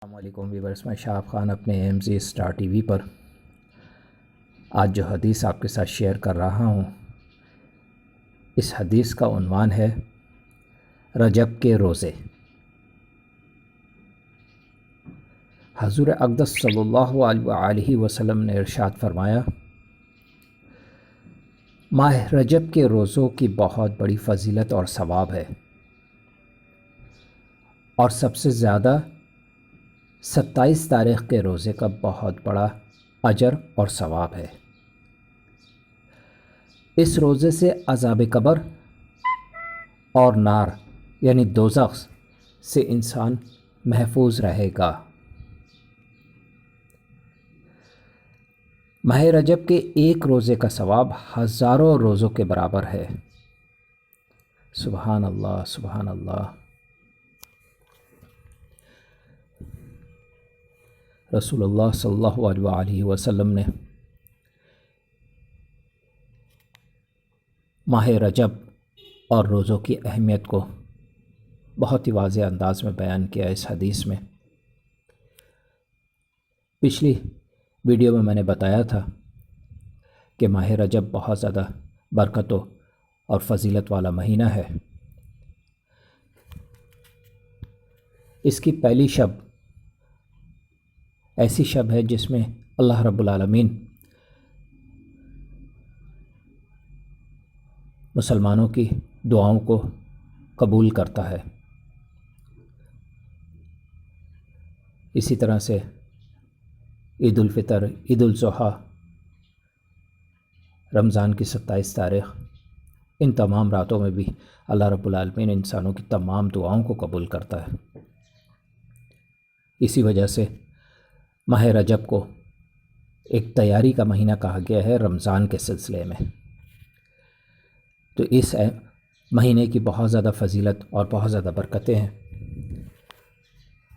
السلام علیکم ویورس، میں شہاب خان اپنے AMZ اسٹار ٹی وی پر آج جو حدیث آپ کے ساتھ شیئر کر رہا ہوں، اس حدیث کا عنوان ہے رجب کے روزے۔ حضور اقدس صلی اللہ علیہ وآلہ وسلم نے ارشاد فرمایا، ماہ رجب کے روزوں کی بہت بڑی فضیلت اور ثواب ہے، اور سب سے زیادہ 27 تاریخ کے روزے کا بہت بڑا اجر اور ثواب ہے۔ اس روزے سے عذاب قبر اور نار یعنی دوزخ سے انسان محفوظ رہے گا۔ ماہ رجب کے ایک روزے کا ثواب ہزاروں روزوں کے برابر ہے۔ سبحان اللہ، سبحان اللہ۔ رسول اللہ صلی اللہ علیہ وآلہ وسلم نے ماہ رجب اور روزوں کی اہمیت کو بہت ہی واضح انداز میں بیان کیا اس حدیث میں۔ پچھلی ویڈیو میں نے بتایا تھا کہ ماہ رجب بہت زیادہ برکتوں اور فضیلت والا مہینہ ہے۔ اس کی پہلی شب ایسی شب ہے جس میں اللہ رب العالمین مسلمانوں کی دعاؤں کو قبول کرتا ہے۔ اسی طرح سے عید الفطر، عید الاضحیٰ، رمضان کی 27 تاریخ، ان تمام راتوں میں بھی اللہ رب العالمین انسانوں کی تمام دعاؤں کو قبول کرتا ہے۔ اسی وجہ سے ماہ رجب کو ایک تیاری کا مہینہ کہا گیا ہے رمضان کے سلسلے میں۔ تو اس مہینے کی بہت زیادہ فضیلت اور بہت زیادہ برکتیں ہیں،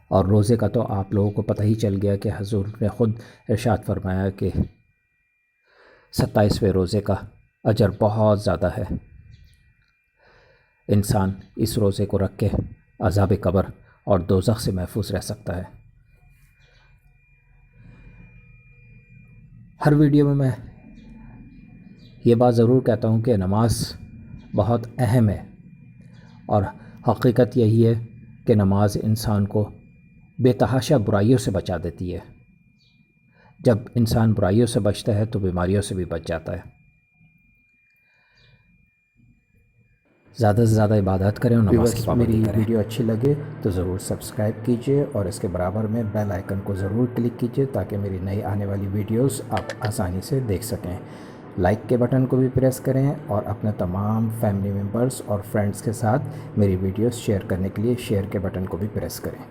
اور روزے کا تو آپ لوگوں کو پتہ ہی چل گیا کہ حضور نے خود ارشاد فرمایا کہ 27ویں روزے کا اجر بہت زیادہ ہے۔ انسان اس روزے کو رکھ کے عذاب قبر اور دوزخ سے محفوظ رہ سکتا ہے۔ ہر ویڈیو میں یہ بات ضرور کہتا ہوں کہ نماز بہت اہم ہے، اور حقیقت یہی ہے کہ نماز انسان کو بے تحاشا برائیوں سے بچا دیتی ہے۔ جب انسان برائیوں سے بچتا ہے تو بیماریوں سے بھی بچ جاتا ہے۔ زیادہ سے زیادہ عبادت کریں اور نماز کی پابندی کریں۔ ویڈیو اچھی لگے تو ضرور سبسکرائب کیجئے، اور اس کے برابر میں بیل آئیکن کو ضرور کلک کیجئے تاکہ میری نئی آنے والی ویڈیوز آپ آسانی سے دیکھ سکیں۔ لائک کے بٹن کو بھی پریس کریں، اور اپنے تمام فیملی ممبرز اور فرینڈز کے ساتھ میری ویڈیوز شیئر کرنے کے لیے شیئر کے بٹن کو بھی پریس کریں۔